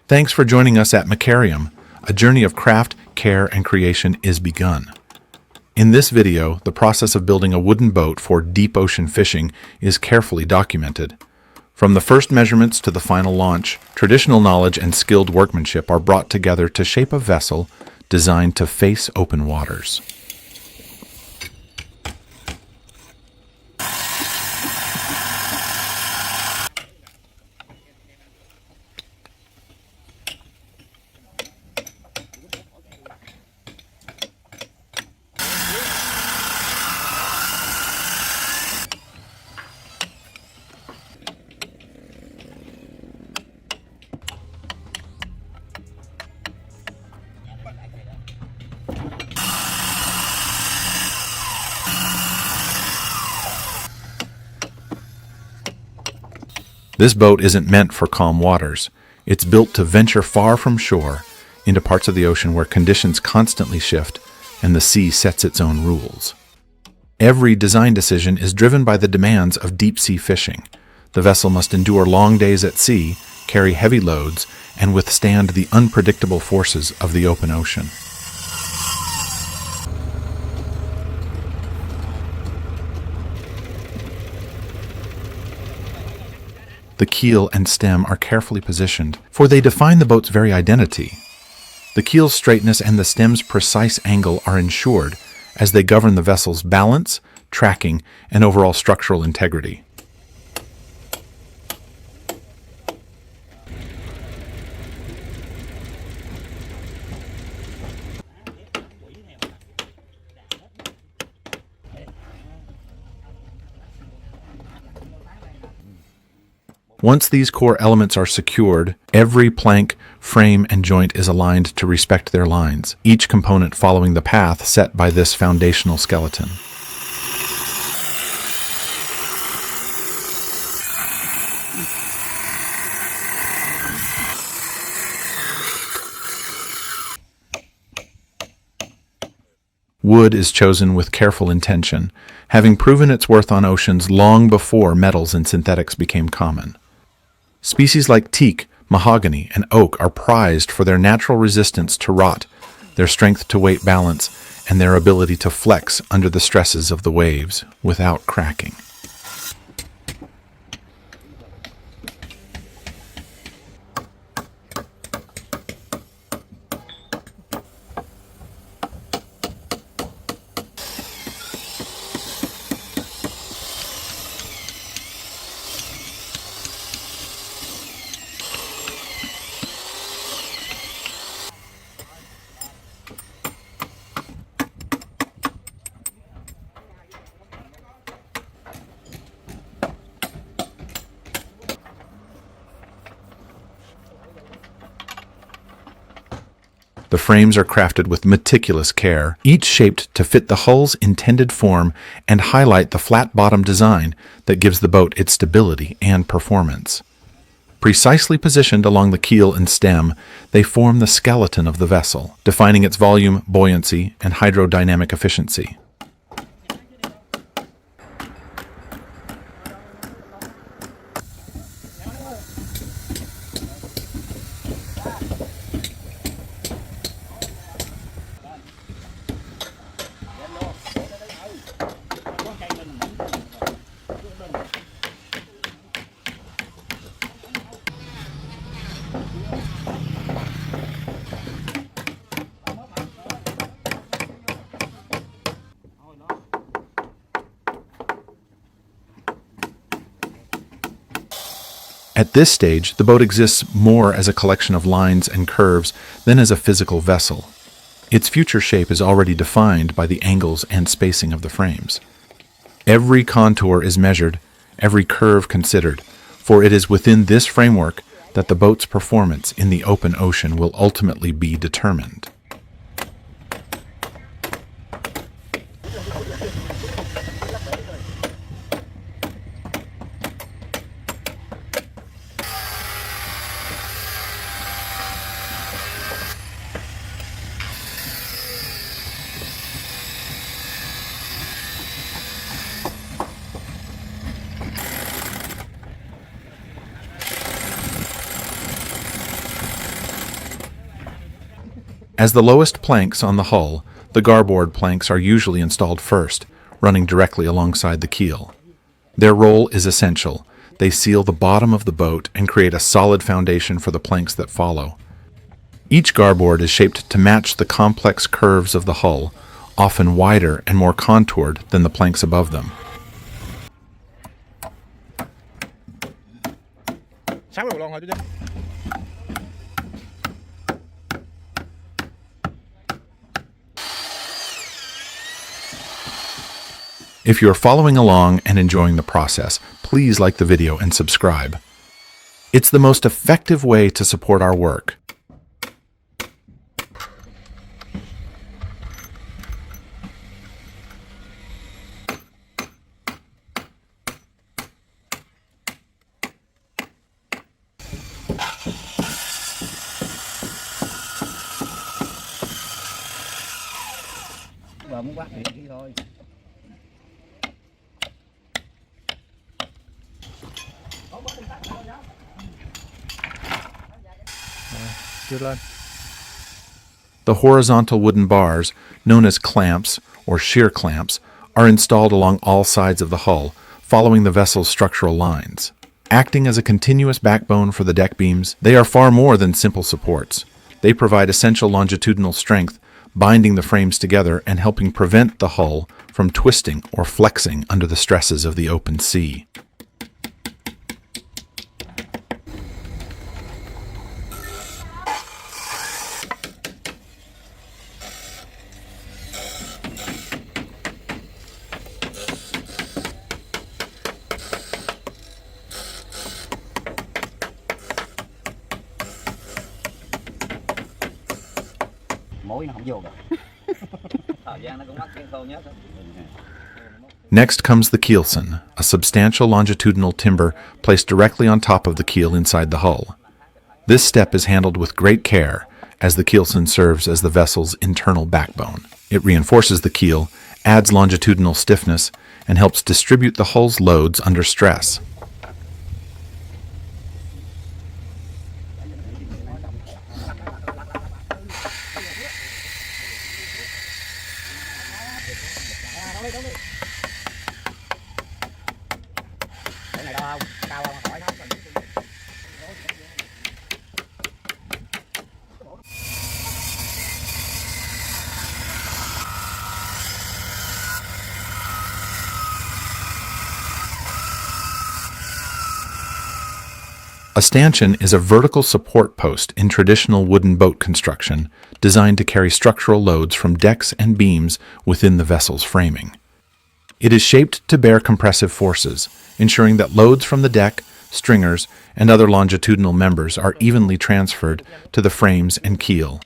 Thanks for joining us at Makerium. A journey of craft, care, and creation is begun. In this video, the process of building a wooden boat for deep ocean fishing is carefully documented. From the first measurements to the final launch, traditional knowledge and skilled workmanship are brought together to shape a vessel designed to face open waters. This boat isn't meant for calm waters. It's built to venture far from shore into parts of the ocean where conditions constantly shift and the sea sets its own rules. Every design decision is driven by the demands of deep-sea fishing. The vessel must endure long days at sea, carry heavy loads, and withstand the unpredictable forces of the open ocean. The keel and stem are carefully positioned, for they define the boat's very identity. The keel's straightness and the stem's precise angle are ensured as they govern the vessel's balance, tracking, and overall structural integrity. Once these core elements are secured, every plank, frame, and joint is aligned to respect their lines, each component following the path set by this foundational skeleton. Wood is chosen with careful intention, having proven its worth on oceans long before metals and synthetics became common. Species like teak, mahogany, and oak are prized for their natural resistance to rot, their strength to weight balance, and their ability to flex under the stresses of the waves without cracking. The frames are crafted with meticulous care, each shaped to fit the hull's intended form and highlight the flat bottom design that gives the boat its stability and performance. Precisely positioned along the keel and stem, they form the skeleton of the vessel, defining its volume, buoyancy, and hydrodynamic efficiency. At this stage, the boat exists more as a collection of lines and curves than as a physical vessel. Its future shape is already defined by the angles and spacing of the frames. Every contour is measured, every curve considered, for it is within this framework that the boat's performance in the open ocean will ultimately be determined. As the lowest planks on the hull, the garboard planks are usually installed first, running directly alongside the keel. Their role is essential. They seal the bottom of the boat and create a solid foundation for the planks that follow. Each garboard is shaped to match the complex curves of the hull, often wider and more contoured than the planks above them. If you're following along and enjoying the process, please like the video and subscribe. It's the most effective way to support our work. Muốn quát thì thôi. The horizontal wooden bars, known as clamps or shear clamps, are installed along all sides of the hull, following the vessel's structural lines. Acting as a continuous backbone for the deck beams, they are far more than simple supports. They provide essential longitudinal strength, binding the frames together and helping prevent the hull from twisting or flexing under the stresses of the open sea. Next comes the keelson, a substantial longitudinal timber placed directly on top of the keel inside the hull. This step is handled with great care, as the keelson serves as the vessel's internal backbone. It reinforces the keel, adds longitudinal stiffness, and helps distribute the hull's loads under stress. A stanchion is a vertical support post in traditional wooden boat construction designed to carry structural loads from decks and beams within the vessel's framing. It is shaped to bear compressive forces, ensuring that loads from the deck, stringers, and other longitudinal members are evenly transferred to the frames and keel.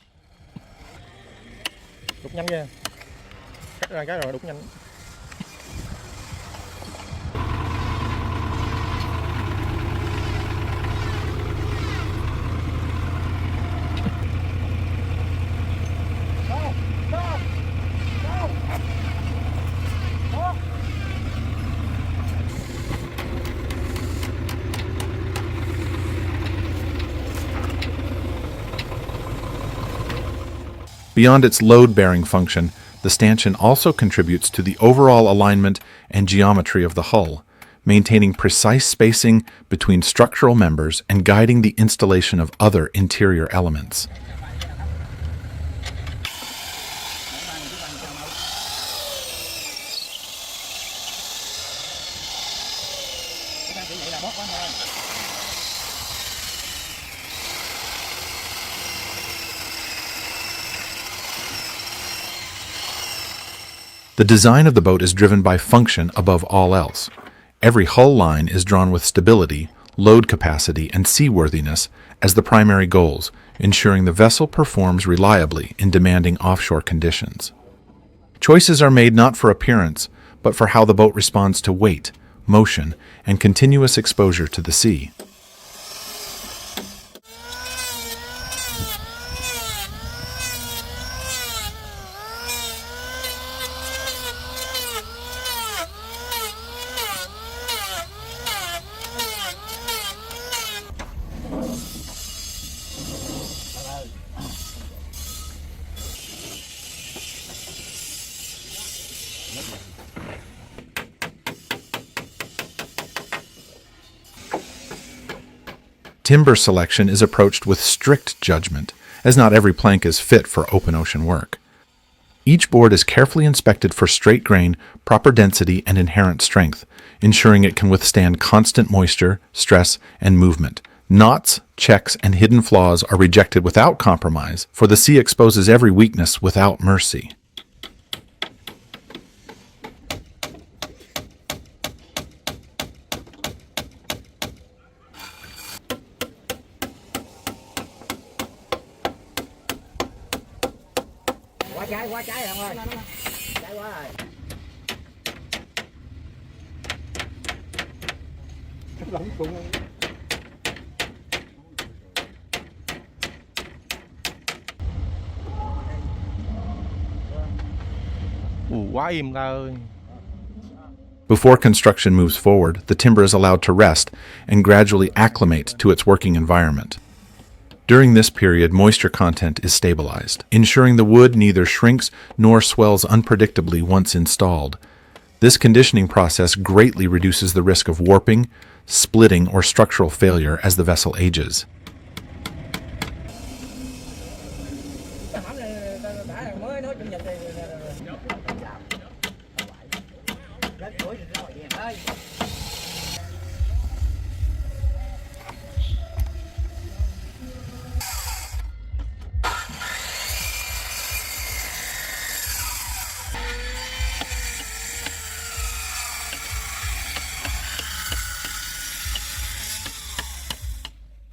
Beyond its load-bearing function, the stanchion also contributes to the overall alignment and geometry of the hull, maintaining precise spacing between structural members and guiding the installation of other interior elements. The design of the boat is driven by function above all else. Every hull line is drawn with stability, load capacity, and seaworthiness as the primary goals, ensuring the vessel performs reliably in demanding offshore conditions. Choices are made not for appearance, but for how the boat responds to weight, motion, and continuous exposure to the sea. Timber selection is approached with strict judgment, as not every plank is fit for open ocean work. Each board is carefully inspected for straight grain, proper density, and inherent strength, ensuring it can withstand constant moisture, stress, and movement. Knots, checks, and hidden flaws are rejected without compromise, for the sea exposes every weakness without mercy. Quá trái rồi ông ơi. Trái quá rồi. Quá im ra ơi. Before construction moves forward, the timber is allowed to rest and gradually acclimate to its working environment. During this period, moisture content is stabilized, ensuring the wood neither shrinks nor swells unpredictably once installed. This conditioning process greatly reduces the risk of warping, splitting, or structural failure as the vessel ages.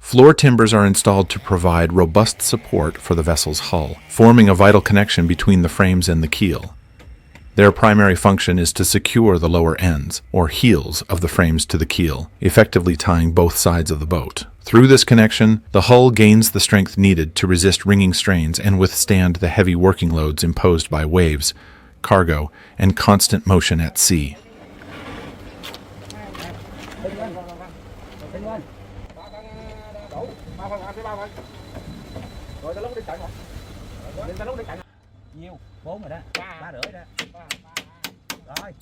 Floor timbers are installed to provide robust support for the vessel's hull, forming a vital connection between the frames and the keel. Their primary function is to secure the lower ends, or heels, of the frames to the keel, effectively tying both sides of the boat. Through this connection, the hull gains the strength needed to resist ringing strains and withstand the heavy working loads imposed by waves, cargo, and constant motion at sea. Nhiêu? 4 rồi đó. 3 rưỡi đó. Rồi.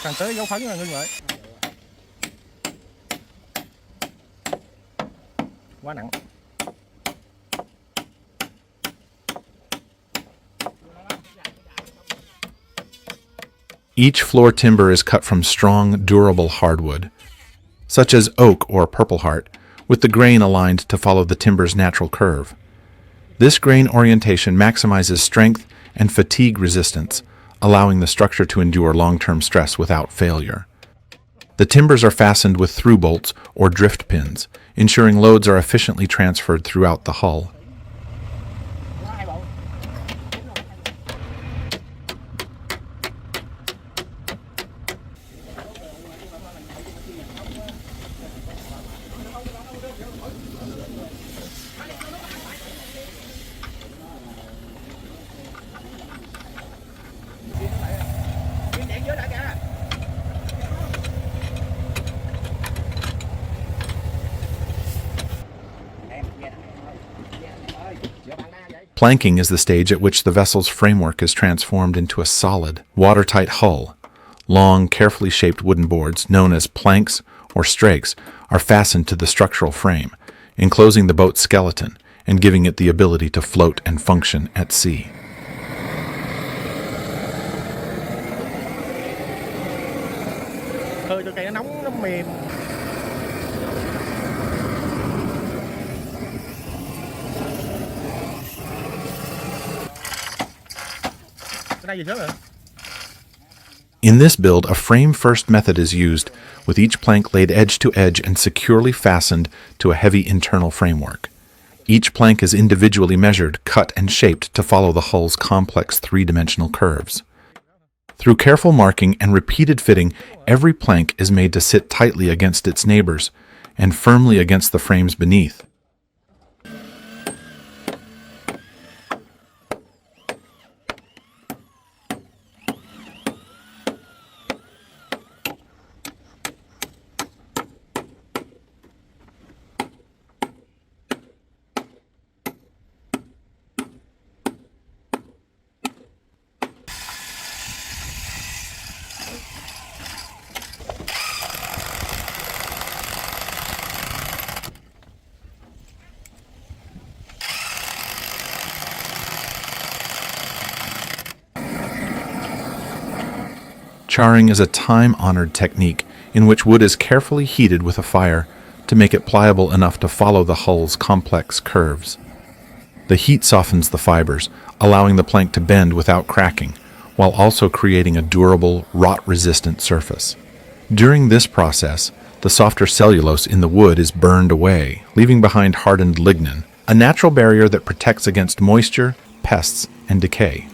Càng tới dấu phấn là ngưng lại. Quá nặng. Each floor timber is cut from strong, durable hardwood, such as oak or purple heart, with the grain aligned to follow the timber's natural curve. This grain orientation maximizes strength and fatigue resistance, allowing the structure to endure long-term stress without failure. The timbers are fastened with through bolts or drift pins, ensuring loads are efficiently transferred throughout the hull. Planking is the stage at which the vessel's framework is transformed into a solid, watertight hull. Long, carefully shaped wooden boards, known as planks or strakes, are fastened to the structural frame, enclosing the boat's skeleton and giving it the ability to float and function at sea. Hơi cho cây nó nóng, nó mềm. In this build, a frame-first method is used, with each plank laid edge to edge and securely fastened to a heavy internal framework. Each plank is individually measured, cut, and shaped to follow the hull's complex three-dimensional curves. Through careful marking and repeated fitting, every plank is made to sit tightly against its neighbors and firmly against the frames beneath. Charring is a time-honored technique in which wood is carefully heated with a fire to make it pliable enough to follow the hull's complex curves. The heat softens the fibers, allowing the plank to bend without cracking, while also creating a durable, rot-resistant surface. During this process, the softer cellulose in the wood is burned away, leaving behind hardened lignin, a natural barrier that protects against moisture, pests, and decay.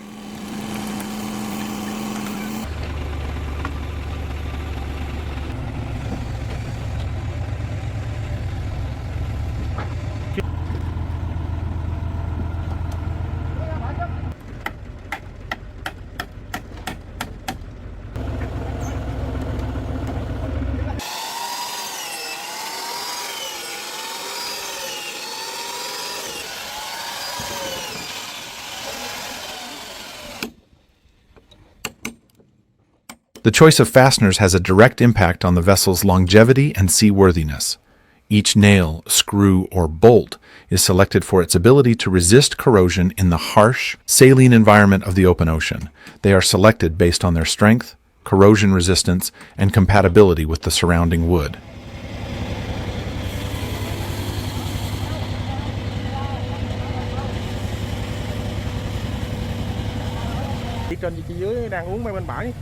The choice of fasteners has a direct impact on the vessel's longevity and seaworthiness. Each nail, screw, or bolt is selected for its ability to resist corrosion in the harsh, saline environment of the open ocean. They are selected based on their strength, corrosion resistance, and compatibility with the surrounding wood. Chị trên chị dưới đang uống mấy bên bãi.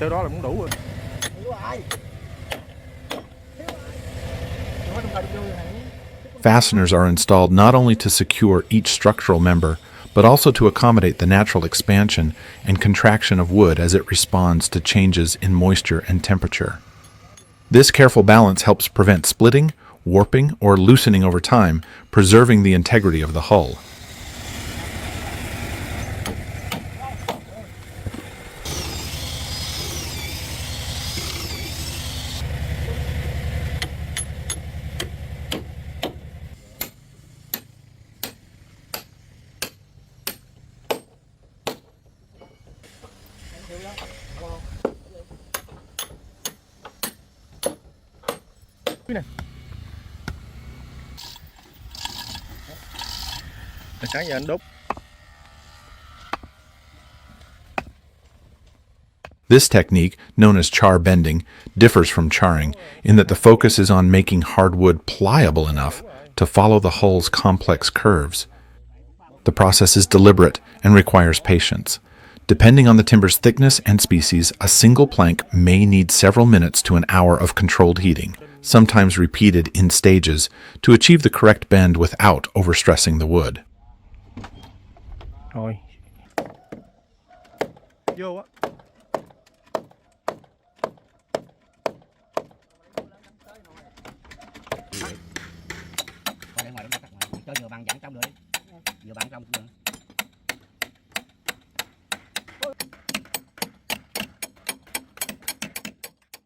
Theo đó là cũng đủ rồi. Fasteners are installed not only to secure each structural member, but also to accommodate the natural expansion and contraction of wood as it responds to changes in moisture and temperature. This careful balance helps prevent splitting, warping, or loosening over time, preserving the integrity of the hull. Sáng giờ anh đúc. This technique, known as char bending, differs from charring in that the focus is on making hardwood pliable enough to follow the hull's complex curves. The process is deliberate and requires patience. Depending on the timber's thickness and species, a single plank may need several minutes to an hour of controlled heating, sometimes repeated in stages, to achieve the correct bend without overstressing the wood. Rồi. Vô á.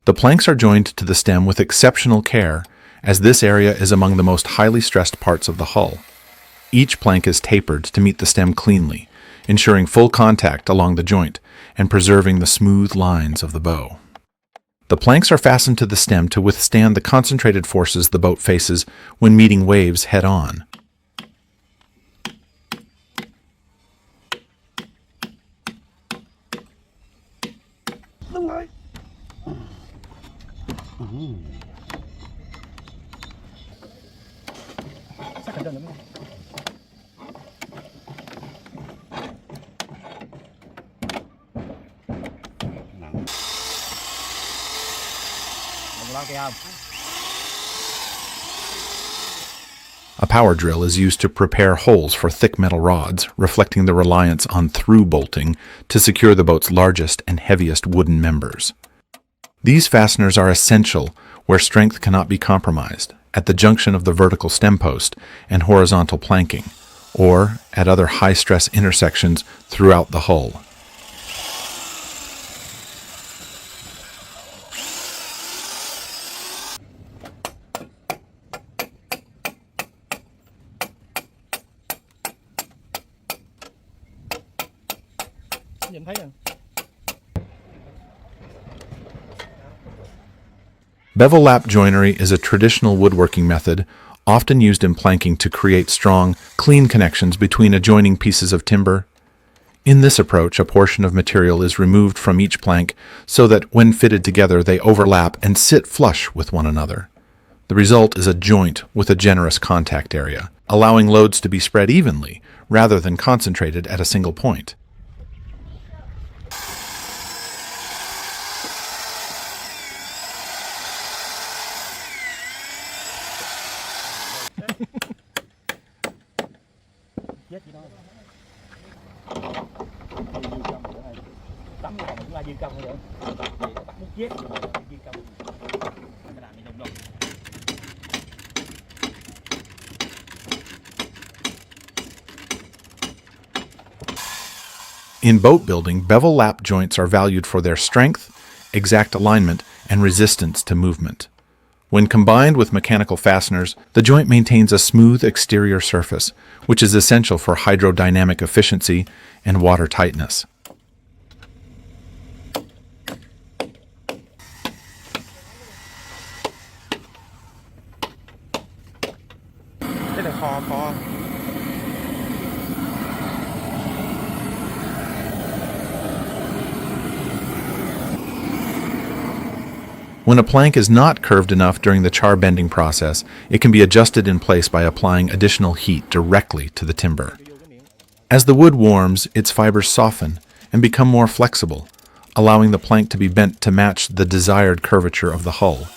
The planks are joined to the stem with exceptional care, as this area is among the most highly stressed parts of the hull. Each plank is tapered to meet the stem cleanly, ensuring full contact along the joint and preserving the smooth lines of the bow. The planks are fastened to the stem to withstand the concentrated forces the boat faces when meeting waves head-on. A power drill is used to prepare holes for thick metal rods, reflecting the reliance on through bolting to secure the boat's largest and heaviest wooden members. These fasteners are essential where strength cannot be compromised, at the junction of the vertical stem post and horizontal planking, or at other high-stress intersections throughout the hull. Bevel lap joinery is a traditional woodworking method often used in planking to create strong, clean connections between adjoining pieces of timber. In this approach, a portion of material is removed from each plank so that when fitted together they overlap and sit flush with one another. The result is a joint with a generous contact area, allowing loads to be spread evenly rather than concentrated at a single point. Chết gì đâu. Tắm rồi cũng là dư công rồi. Bắt muốn chết dư công. Cái làm gì đồng đồng. In boat building, bevel lap joints are valued for their strength, exact alignment, and resistance to movement. When combined with mechanical fasteners, the joint maintains a smooth exterior surface, which is essential for hydrodynamic efficiency and water tightness. Cái này kho. When a plank is not curved enough during the char bending process, it can be adjusted in place by applying additional heat directly to the timber. As the wood warms, its fibers soften and become more flexible, allowing the plank to be bent to match the desired curvature of the hull.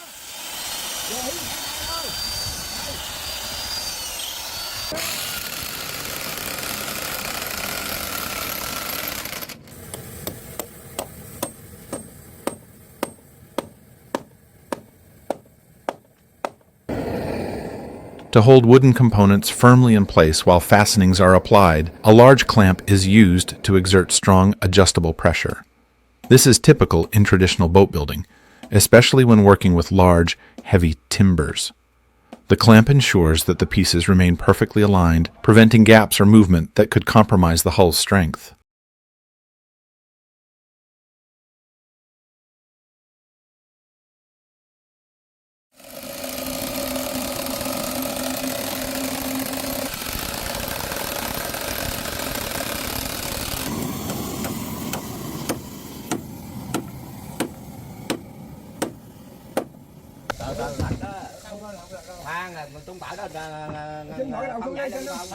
To hold wooden components firmly in place while fastenings are applied, a large clamp is used to exert strong adjustable pressure. This is typical in traditional boat building, especially when working with large, heavy timbers. The clamp ensures that the pieces remain perfectly aligned, preventing gaps or movement that could compromise the hull's strength. Thang là mình tung bả đó không nhảy lên không.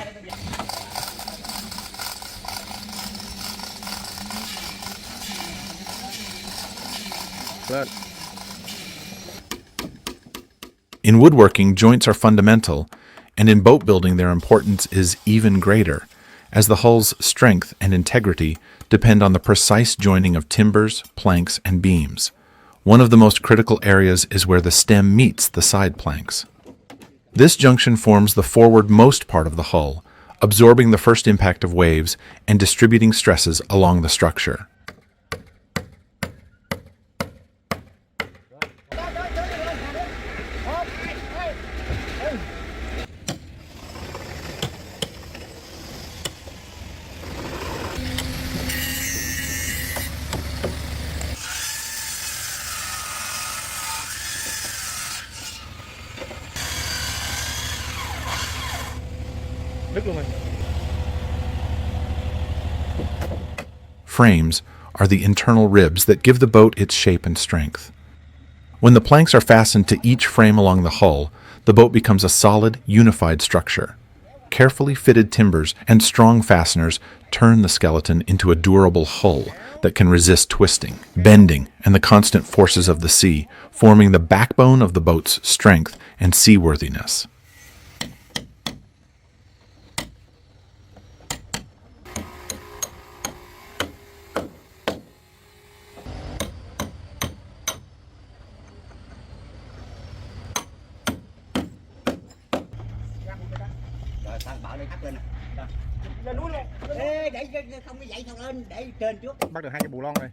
Lên. In woodworking, joints are fundamental, and in boat building their importance is even greater, as the hull's strength and integrity depend on the precise joining of timbers, planks, and beams. One of the most critical areas is where the stem meets the side planks. This junction forms the forward-most part of the hull, absorbing the first impact of waves and distributing stresses along the structure. Đứt luôn rồi. Frames are the internal ribs that give the boat its shape and strength. When the planks are fastened to each frame along the hull, the boat becomes a solid, unified structure. Carefully fitted timbers and strong fasteners turn the skeleton into a durable hull that can resist twisting, bending, and the constant forces of the sea, forming the backbone of the boat's strength and seaworthiness. Thằng bảo lên hắt lên nè. Lên núi luôn. Ê, để không có dậy thằng lên, để trên trước. Bắt được 2 cái bù lon rồi.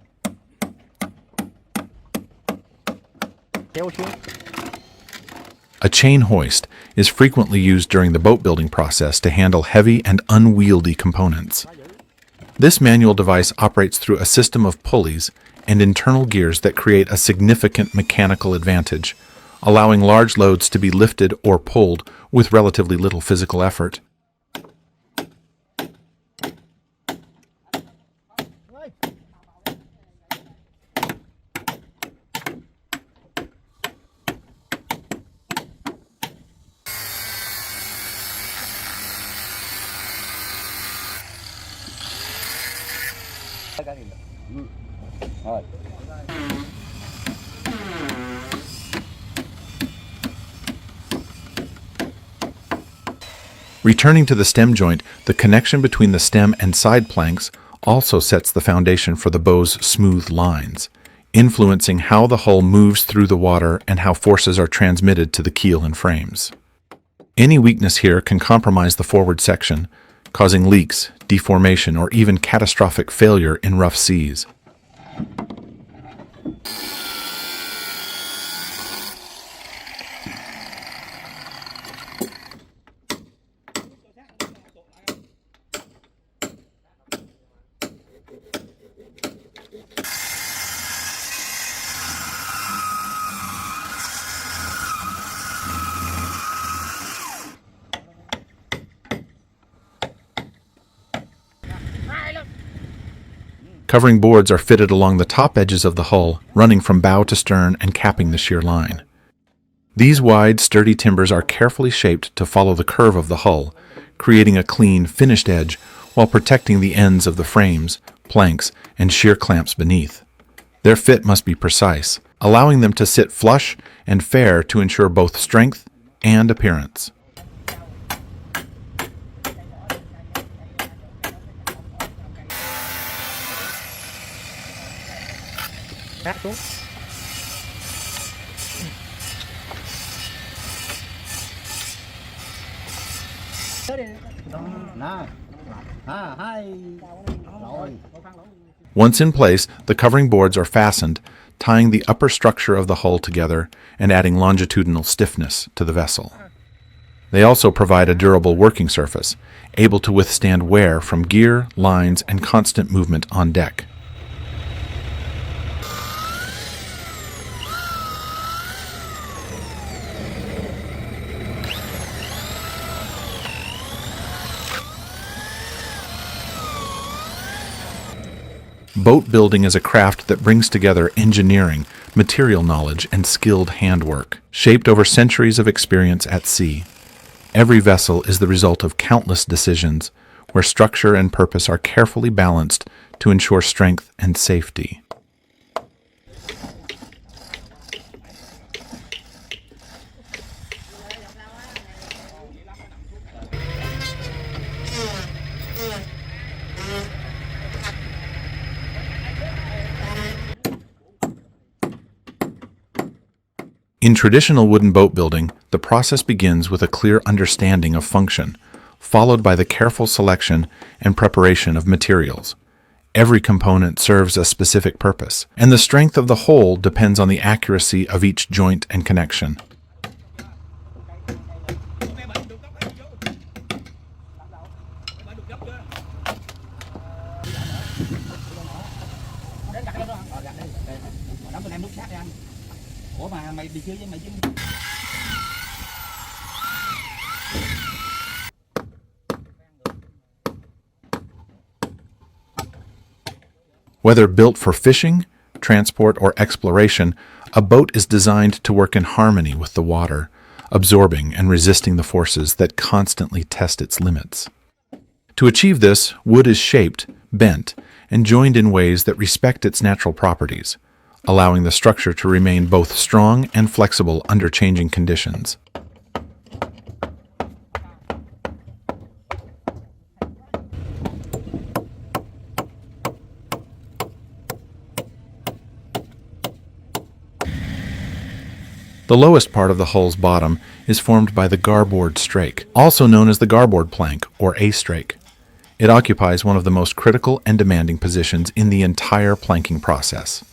Kéo xuống. A chain hoist is frequently used during the boat building process to handle heavy and unwieldy components. This manual device operates through a system of pulleys and internal gears that create a significant mechanical advantage, allowing large loads to be lifted or pulled with relatively little physical effort. Returning to the stem joint, the connection between the stem and side planks also sets the foundation for the bow's smooth lines, influencing how the hull moves through the water and how forces are transmitted to the keel and frames. Any weakness here can compromise the forward section, causing leaks, deformation, or even catastrophic failure in rough seas. Covering boards are fitted along the top edges of the hull, running from bow to stern and capping the shear line. These wide, sturdy timbers are carefully shaped to follow the curve of the hull, creating a clean, finished edge while protecting the ends of the frames, planks, and shear clamps beneath. Their fit must be precise, allowing them to sit flush and fair to ensure both strength and appearance. Hát xuống. Once in place, the covering boards are fastened, tying the upper structure of the hull together and adding longitudinal stiffness to the vessel. They also provide a durable working surface, able to withstand wear from gear, lines, and constant movement on deck. Boat building is a craft that brings together engineering, material knowledge, and skilled handwork, shaped over centuries of experience at sea. Every vessel is the result of countless decisions, where structure and purpose are carefully balanced to ensure strength and safety. In traditional wooden boat building, the process begins with a clear understanding of function, followed by the careful selection and preparation of materials. Every component serves a specific purpose, and the strength of the whole depends on the accuracy of each joint and connection. Whether built for fishing, transport, or exploration, a boat is designed to work in harmony with the water, absorbing and resisting the forces that constantly test its limits. To achieve this, wood is shaped, bent, and joined in ways that respect its natural properties, allowing the structure to remain both strong and flexible under changing conditions. The lowest part of the hull's bottom is formed by the Garboard strake, also known as the Garboard plank, or A-strake. It occupies one of the most critical and demanding positions in the entire planking process.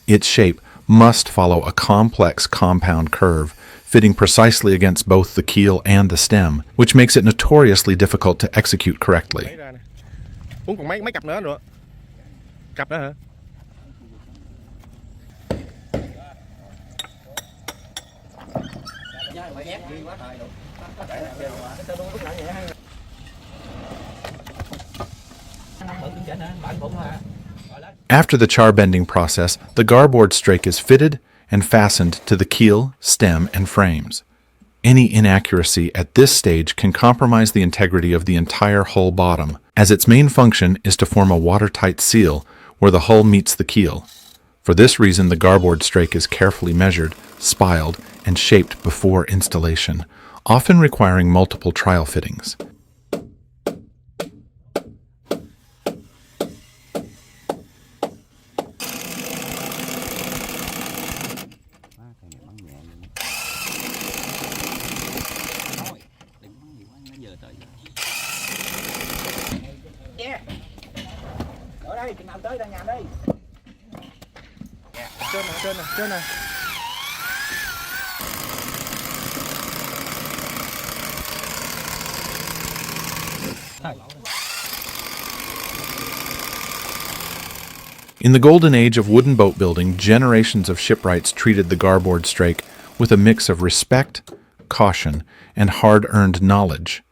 Its shape must follow a complex compound curve, fitting precisely against both the keel and the stem, which makes it notoriously difficult to execute correctly. Uống còn mấy cặp nữa rồi. Cặp nữa hả? After the char bending process, the garboard strake is fitted and fastened to the keel, stem, and frames. Any inaccuracy at this stage can compromise the integrity of the entire hull bottom, as its main function is to form a watertight seal where the hull meets the keel. For this reason, the garboard strake is carefully measured, spiled, and shaped before installation, often requiring multiple trial fittings. Trên này. In the golden age of wooden boat building, generations of shipwrights treated the garboard strake with a mix of respect, caution, and hard-earned knowledge.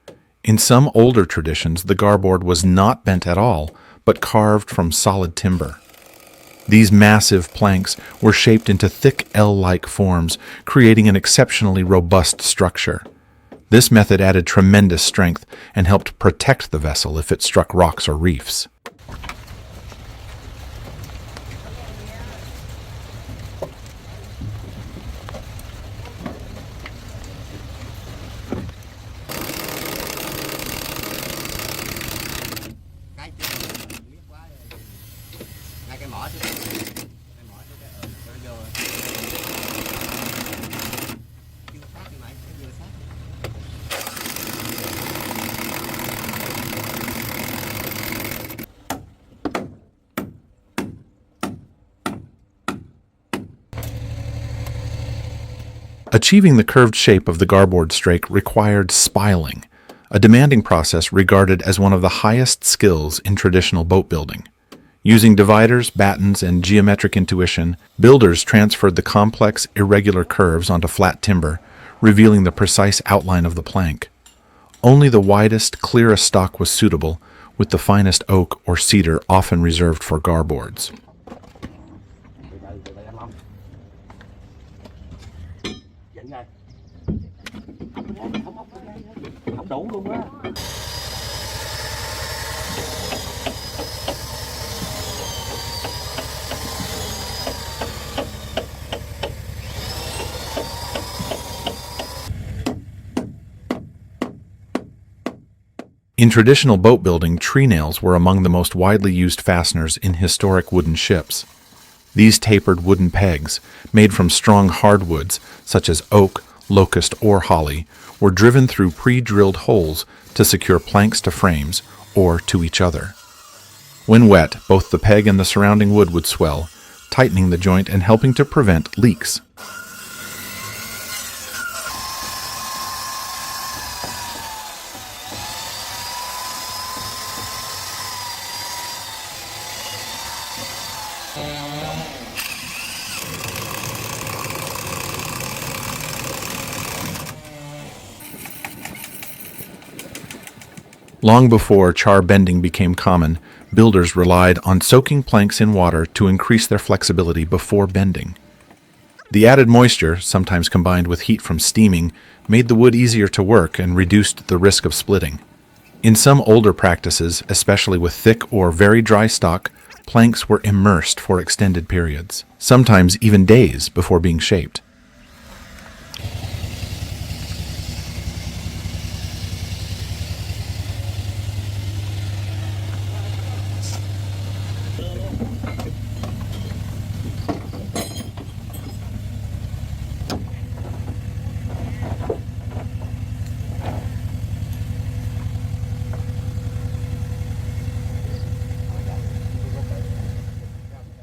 In some older traditions, the garboard was not bent at all, but carved from solid timber. These massive planks were shaped into thick L-like forms, creating an exceptionally robust structure. This method added tremendous strength and helped protect the vessel if it struck rocks or reefs. Achieving the curved shape of the garboard strake required spiling, a demanding process regarded as one of the highest skills in traditional boat building. Using dividers, battens, and geometric intuition, builders transferred the complex, irregular curves onto flat timber, revealing the precise outline of the plank. Only the widest, clearest stock was suitable, with the finest oak or cedar often reserved for garboards. In traditional boat building, tree nails were among the most widely used fasteners in historic wooden ships. These tapered wooden pegs, made from strong hardwoods such as oak, locust, or holly, were driven through pre-drilled holes to secure planks to frames or to each other. When wet, both the peg and the surrounding wood would swell, tightening the joint and helping to prevent leaks. Long before char bending became common, builders relied on soaking planks in water to increase their flexibility before bending. The added moisture, sometimes combined with heat from steaming, made the wood easier to work and reduced the risk of splitting. In some older practices, especially with thick or very dry stock, planks were immersed for extended periods, sometimes even days before being shaped.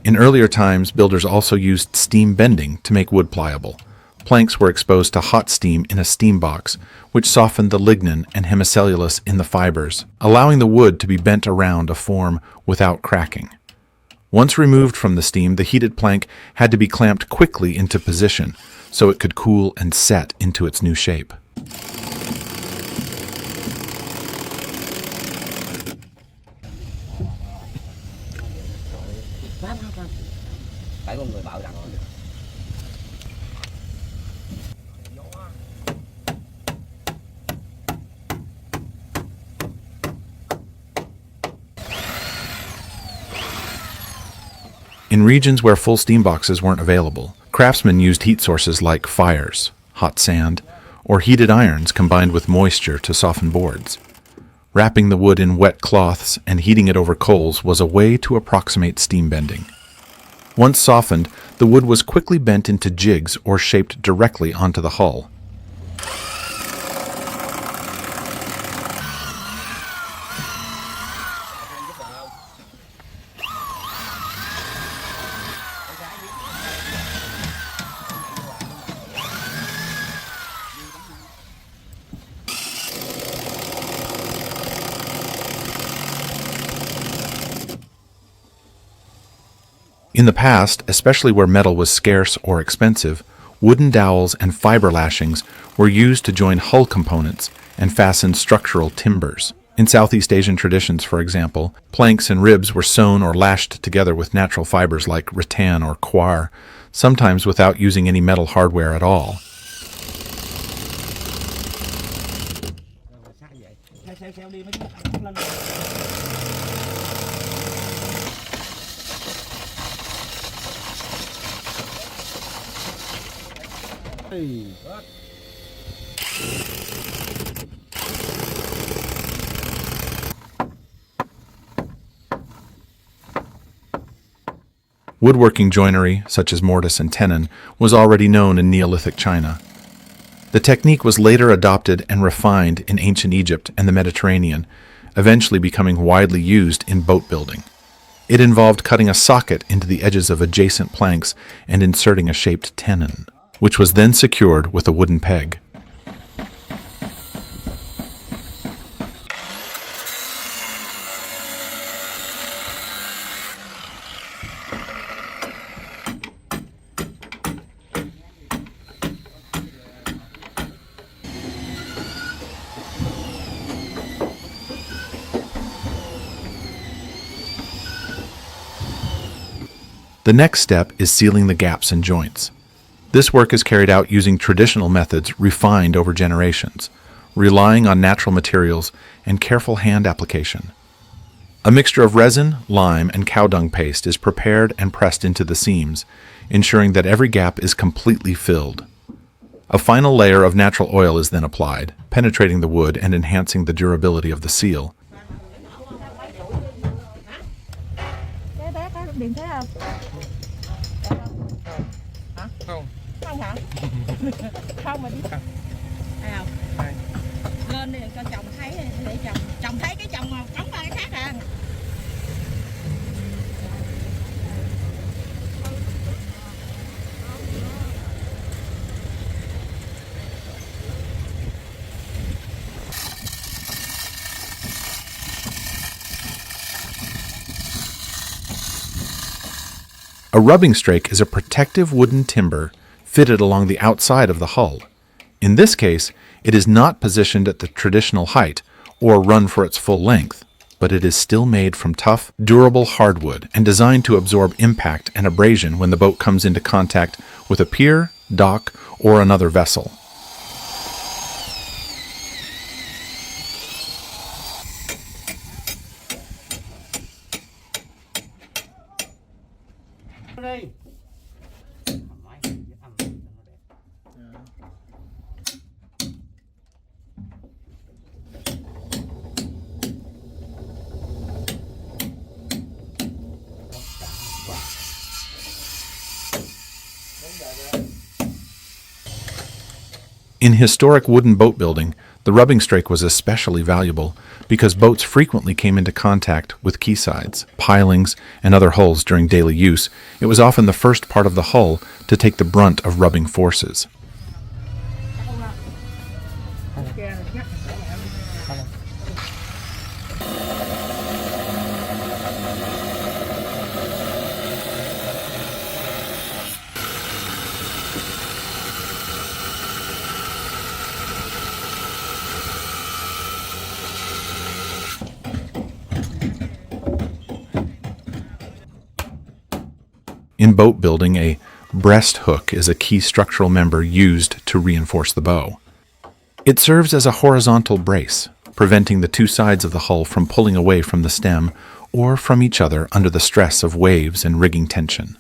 In earlier times, builders also used steam bending to make wood pliable. Planks were exposed to hot steam in a steam box, which softened the lignin and hemicellulose in the fibers, allowing the wood to be bent around a form without cracking. Once removed from the steam, the heated plank had to be clamped quickly into position so it could cool and set into its new shape. Không. Phải con người bạo đẳng được. In regions where full steam boxes weren't available, craftsmen used heat sources like fires, hot sand, or heated irons combined with moisture to soften boards. Wrapping the wood in wet cloths and heating it over coals was a way to approximate steam bending. Once softened, the wood was quickly bent into jigs or shaped directly onto the hull. In the past, especially where metal was scarce or expensive, wooden dowels and fiber lashings were used to join hull components and fasten structural timbers. In Southeast Asian traditions, for example, planks and ribs were sewn or lashed together with natural fibers like rattan or coir, sometimes without using any metal hardware at all. Woodworking joinery, such as mortise and tenon, was already known in Neolithic China. The technique was later adopted and refined in ancient Egypt and the Mediterranean, eventually becoming widely used in boat building. It involved cutting a socket into the edges of adjacent planks and inserting a shaped tenon, which was then secured with a wooden peg. The next step is sealing the gaps and joints. This work is carried out using traditional methods refined over generations, relying on natural materials and careful hand application. A mixture of resin, lime, and cow dung paste is prepared and pressed into the seams, ensuring that every gap is completely filled. A final layer of natural oil is then applied, penetrating the wood and enhancing the durability of the seal. Điện thấy không? Hả? Không. Không hả? Không mà đi. Thấy không? Lên đi cho chồng thấy để chồng thấy cái chồng cắm qua cái khác à. A rubbing strake is a protective wooden timber fitted along the outside of the hull. In this case, it is not positioned at the traditional height or run for its full length, but it is still made from tough, durable hardwood and designed to absorb impact and abrasion when the boat comes into contact with a pier, dock, or another vessel. In historic wooden boat building, the rubbing strake was especially valuable because boats frequently came into contact with quaysides, pilings, and other hulls during daily use. It was often the first part of the hull to take the brunt of rubbing forces. In boat building, a breast hook is a key structural member used to reinforce the bow. It serves as a horizontal brace, preventing the two sides of the hull from pulling away from the stem or from each other under the stress of waves and rigging tension.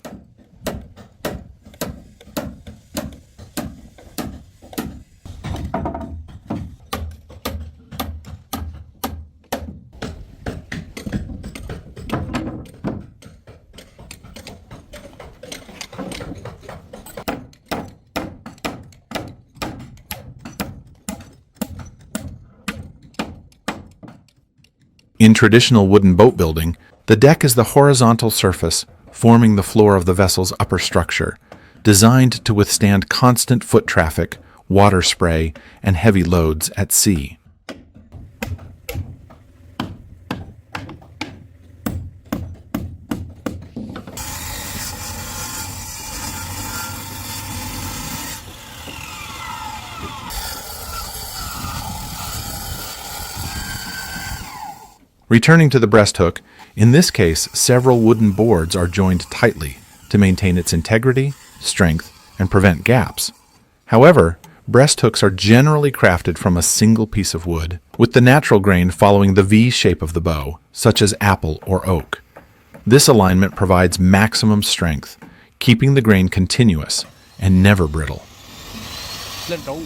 In traditional wooden boat building, the deck is the horizontal surface forming the floor of the vessel's upper structure, designed to withstand constant foot traffic, water spray, and heavy loads at sea. Returning to the breast hook, in this case, several wooden boards are joined tightly to maintain its integrity, strength, and prevent gaps. However, breast hooks are generally crafted from a single piece of wood, with the natural grain following the V shape of the bow, such as apple or oak. This alignment provides maximum strength, keeping the grain continuous and never brittle. Lên trụ.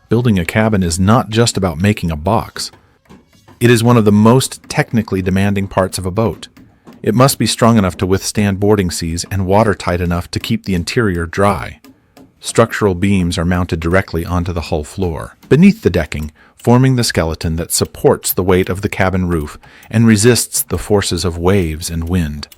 Building a cabin is not just about making a box. It is one of the most technically demanding parts of a boat. It must be strong enough to withstand boarding seas and watertight enough to keep the interior dry. Structural beams are mounted directly onto the hull floor, beneath the decking, forming the skeleton that supports the weight of the cabin roof and resists the forces of waves and wind.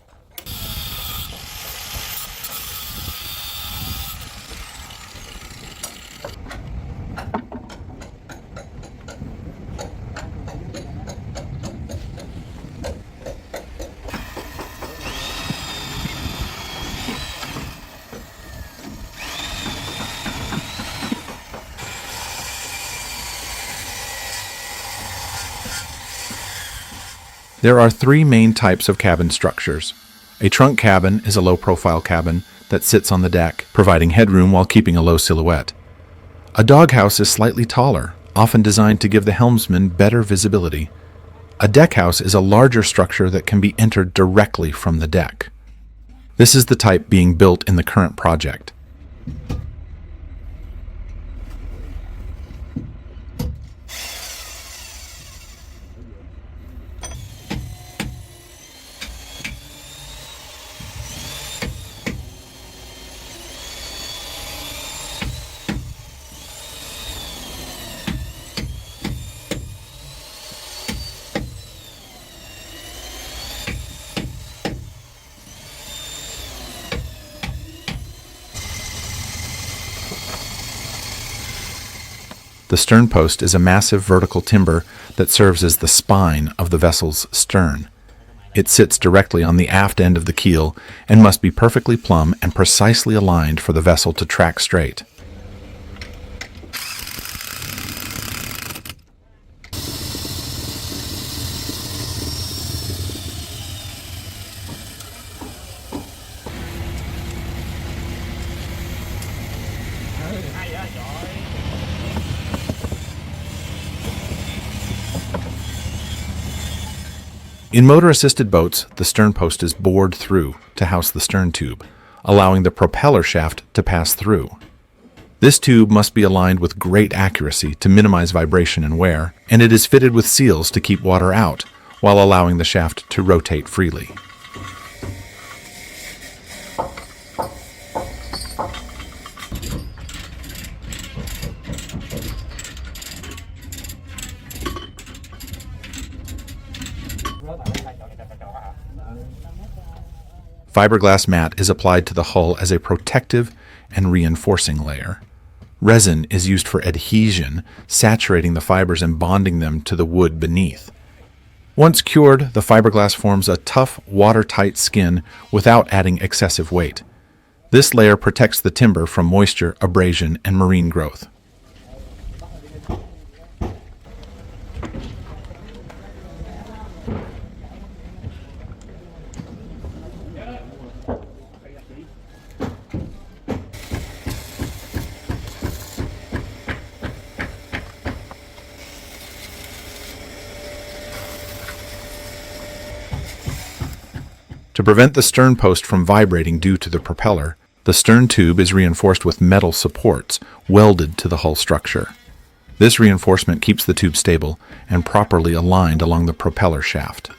There are three main types of cabin structures. A trunk cabin is a low-profile cabin that sits on the deck, providing headroom while keeping a low silhouette. A doghouse is slightly taller, often designed to give the helmsman better visibility. A deckhouse is a larger structure that can be entered directly from the deck. This is the type being built in the current project. The stern post is a massive vertical timber that serves as the spine of the vessel's stern. It sits directly on the aft end of the keel and must be perfectly plumb and precisely aligned for the vessel to track straight. In motor-assisted boats, the stern post is bored through to house the stern tube, allowing the propeller shaft to pass through. This tube must be aligned with great accuracy to minimize vibration and wear, and it is fitted with seals to keep water out while allowing the shaft to rotate freely. Fiberglass mat is applied to the hull as a protective and reinforcing layer. Resin is used for adhesion, saturating the fibers and bonding them to the wood beneath. Once cured, the fiberglass forms a tough, watertight skin without adding excessive weight. This layer protects the timber from moisture, abrasion, and marine growth. To prevent the stern post from vibrating due to the propeller, the stern tube is reinforced with metal supports welded to the hull structure. This reinforcement keeps the tube stable and properly aligned along the propeller shaft.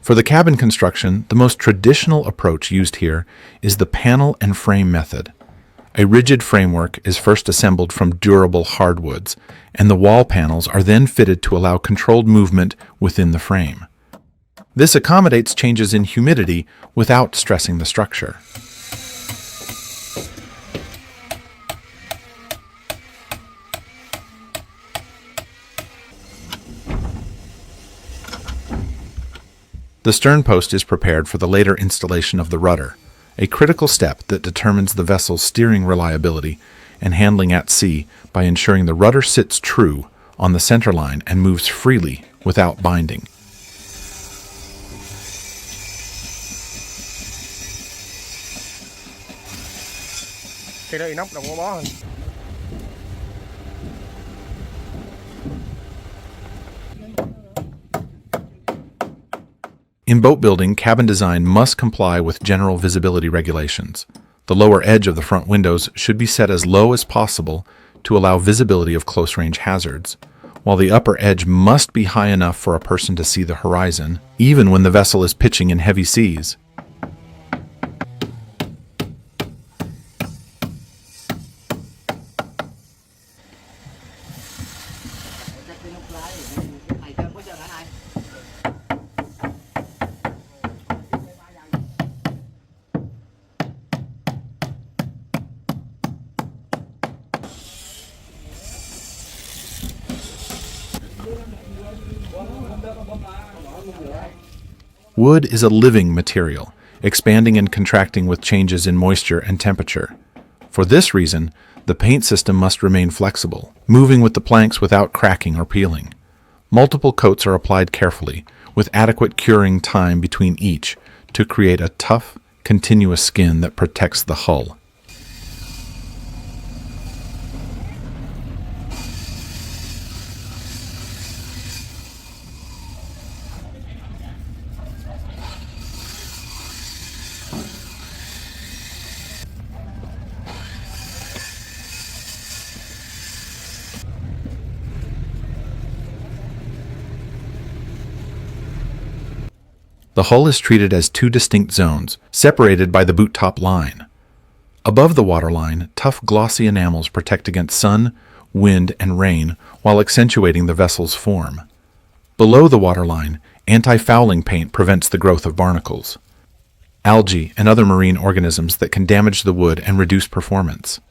For the cabin construction, the most traditional approach used here is the panel and frame method. A rigid framework is first assembled from durable hardwoods, and the wall panels are then fitted to allow controlled movement within the frame. This accommodates changes in humidity without stressing the structure. The stern post is prepared for the later installation of the rudder, a critical step that determines the vessel's steering reliability and handling at sea by ensuring the rudder sits true on the center line and moves freely without binding. Cái đó inox đâu có bó hơn. In boat building, cabin design must comply with general visibility regulations. The lower edge of the front windows should be set as low as possible to allow visibility of close-range hazards, while the upper edge must be high enough for a person to see the horizon, even when the vessel is pitching in heavy seas. Wood is a living material, expanding and contracting with changes in moisture and temperature. For this reason, the paint system must remain flexible, moving with the planks without cracking or peeling. Multiple coats are applied carefully, with adequate curing time between each, to create a tough, continuous skin that protects the hull. The hull is treated as two distinct zones, separated by the boot top line. Above the waterline, tough glossy enamels protect against sun, wind, and rain while accentuating the vessel's form. Below the waterline, anti-fouling paint prevents the growth of barnacles, algae, and other marine organisms that can damage the wood and reduce performance.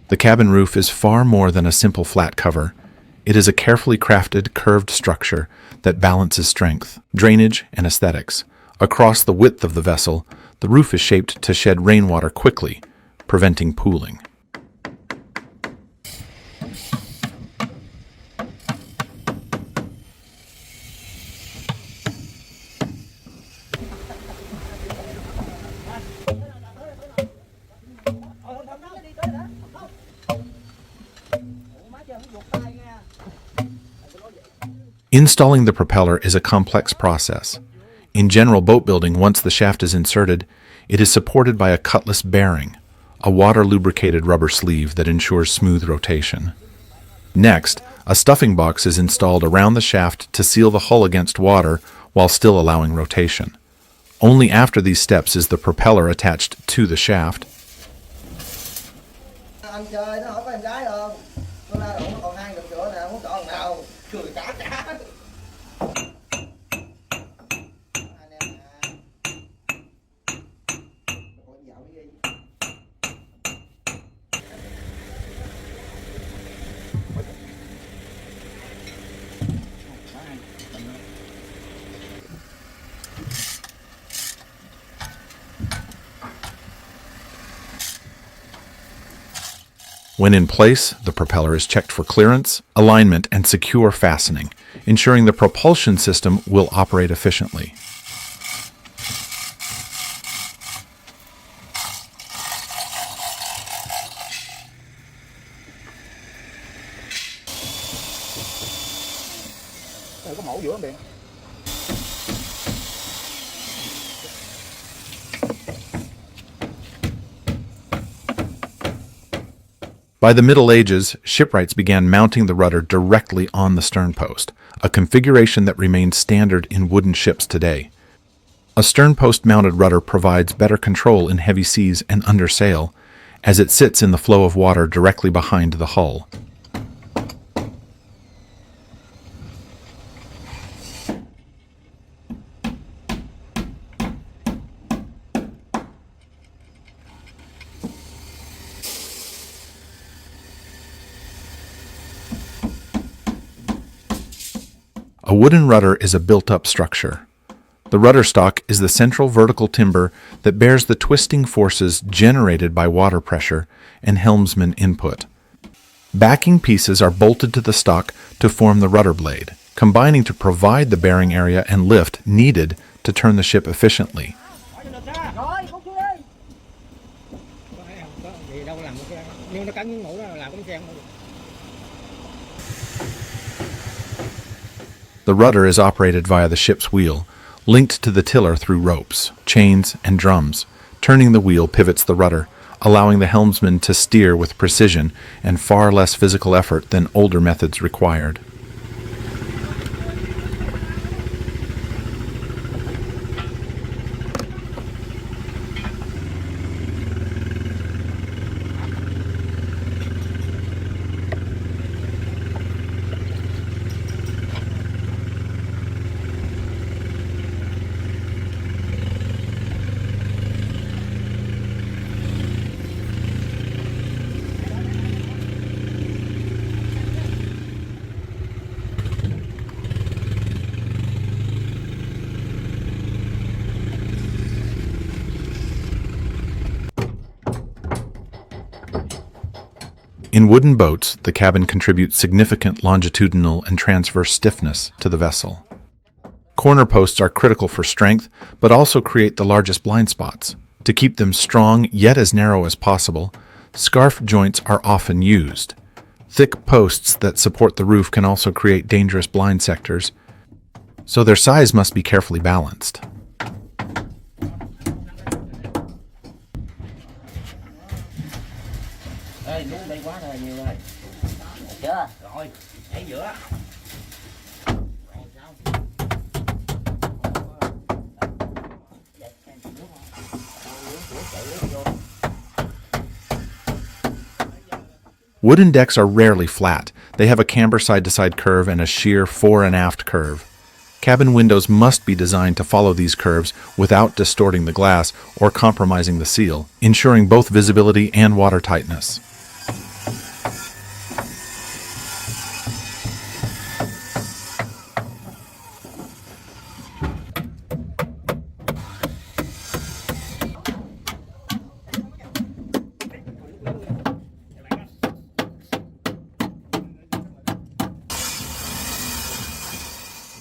The cabin roof is far more than a simple flat cover. It is a carefully crafted, curved structure that balances strength, drainage, and aesthetics. Across the width of the vessel, the roof is shaped to shed rainwater quickly, preventing pooling. Installing the propeller is a complex process. In general boat building, once the shaft is inserted, it is supported by a cutlass bearing, a water-lubricated rubber sleeve that ensures smooth rotation. Next, a stuffing box is installed around the shaft to seal the hull against water while still allowing rotation. Only after these steps is the propeller attached to the shaft. Anh chơi nó hỏi có em gái không? Nó ra đủ nó còn ăn được chỗ nào, muốn chọn nào? Cười cá. When in place, the propeller is checked for clearance, alignment, and secure fastening, ensuring the propulsion system will operate efficiently. Có mẫu giữa không Điện? By the Middle Ages, shipwrights began mounting the rudder directly on the stern post, a configuration that remains standard in wooden ships today. A stern post mounted rudder provides better control in heavy seas and under sail, as it sits in the flow of water directly behind the hull. A wooden rudder is a built-up structure. The rudder stock is the central vertical timber that bears the twisting forces generated by water pressure and helmsman input. Backing pieces are bolted to the stock to form the rudder blade, combining to provide the bearing area and lift needed to turn the ship efficiently. The rudder is operated via the ship's wheel, linked to the tiller through ropes, chains, and drums. Turning the wheel pivots the rudder, allowing the helmsman to steer with precision and far less physical effort than older methods required. In wooden boats, the cabin contributes significant longitudinal and transverse stiffness to the vessel. Corner posts are critical for strength, but also create the largest blind spots. To keep them strong yet as narrow as possible, scarf joints are often used. Thick posts that support the roof can also create dangerous blind sectors, so their size must be carefully balanced. Wooden decks are rarely flat. They have a camber side-to-side curve and a sheer fore and aft curve. Cabin windows must be designed to follow these curves without distorting the glass or compromising the seal, ensuring both visibility and water tightness.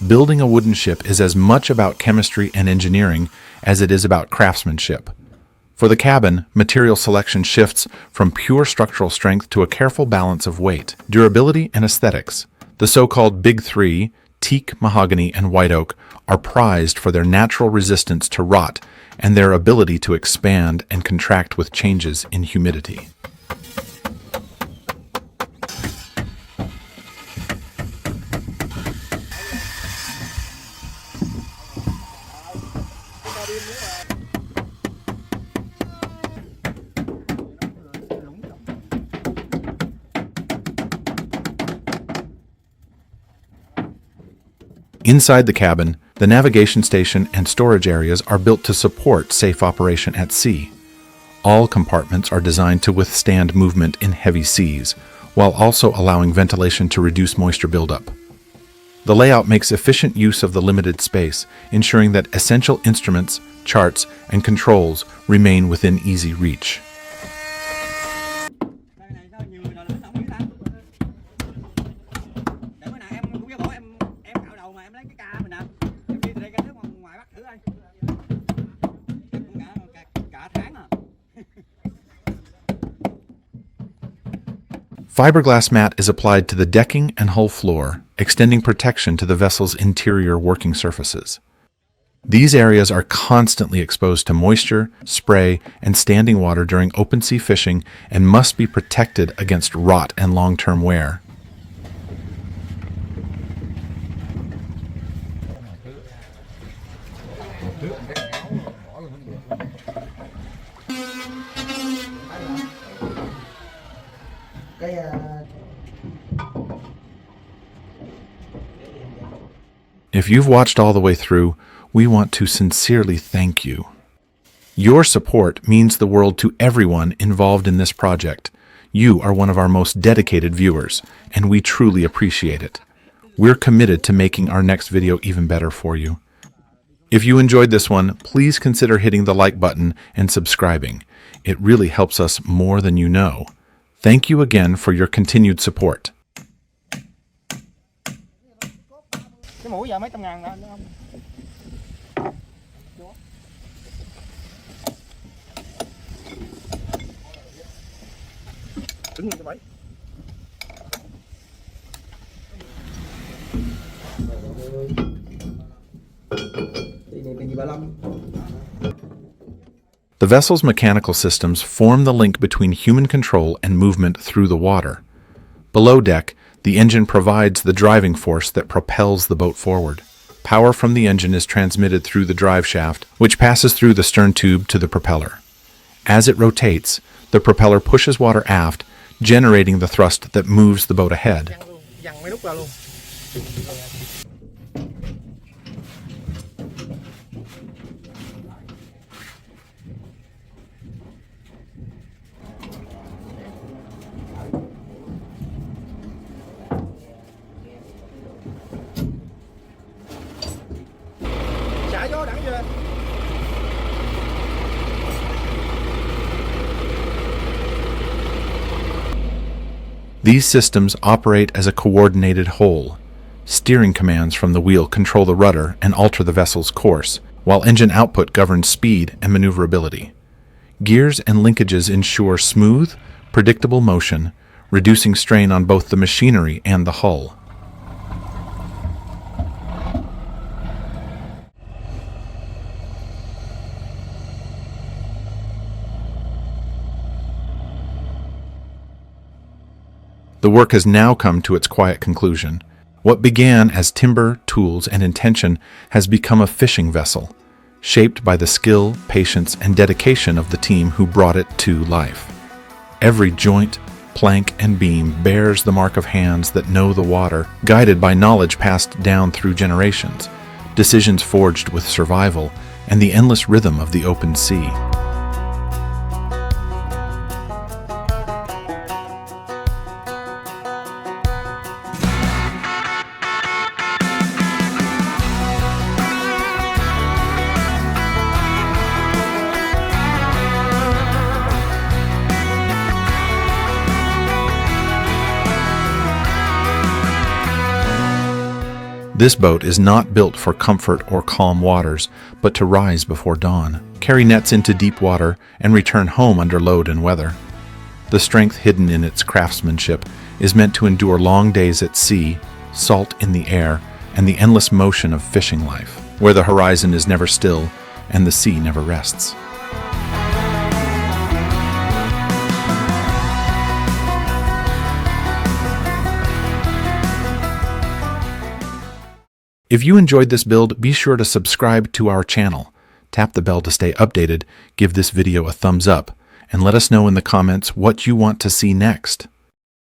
Building a wooden ship is as much about chemistry and engineering as it is about craftsmanship. For the cabin, material selection shifts from pure structural strength to a careful balance of weight, durability, and aesthetics. The so-called Big Three, teak, mahogany, and white oak are prized for their natural resistance to rot and their ability to expand and contract with changes in humidity. Inside the cabin, the navigation station and storage areas are built to support safe operation at sea. All compartments are designed to withstand movement in heavy seas, while also allowing ventilation to reduce moisture buildup. The layout makes efficient use of the limited space, ensuring that essential instruments, charts, and controls remain within easy reach. Fiberglass mat is applied to the decking and hull floor, extending protection to the vessel's interior working surfaces. These areas are constantly exposed to moisture, spray, and standing water during open sea fishing and must be protected against rot and long-term wear. If you've watched all the way through, we want to sincerely thank you. Your support means the world to everyone involved in this project. You are one of our most dedicated viewers, and we truly appreciate it. We're committed to making our next video even better for you. If you enjoyed this one, please consider hitting the like button and subscribing. It really helps us more than you know. Thank you again for your continued support. Cái mũi giờ mấy trăm ngàn đó không? Đứng như cái bẫy. The vessel's mechanical systems form the link between human control and movement through the water. Below deck, the engine provides the driving force that propels the boat forward. Power from the engine is transmitted through the drive shaft, which passes through the stern tube to the propeller. As it rotates, the propeller pushes water aft, generating the thrust that moves the boat ahead. These systems operate as a coordinated whole. Steering commands from the wheel control the rudder and alter the vessel's course, while engine output governs speed and maneuverability. Gears and linkages ensure smooth, predictable motion, reducing strain on both the machinery and the hull. The work has now come to its quiet conclusion. What began as timber, tools, and intention has become a fishing vessel, shaped by the skill, patience, and dedication of the team who brought it to life. Every joint, plank, and beam bears the mark of hands that know the water, guided by knowledge passed down through generations, decisions forged with survival, and the endless rhythm of the open sea. This boat is not built for comfort or calm waters, but to rise before dawn, carry nets into deep water, and return home under load and weather. The strength hidden in its craftsmanship is meant to endure long days at sea, salt in the air, and the endless motion of fishing life, where the horizon is never still and the sea never rests. If you enjoyed this build, be sure to subscribe to our channel. Tap the bell to stay updated, give this video a thumbs up, and let us know in the comments what you want to see next.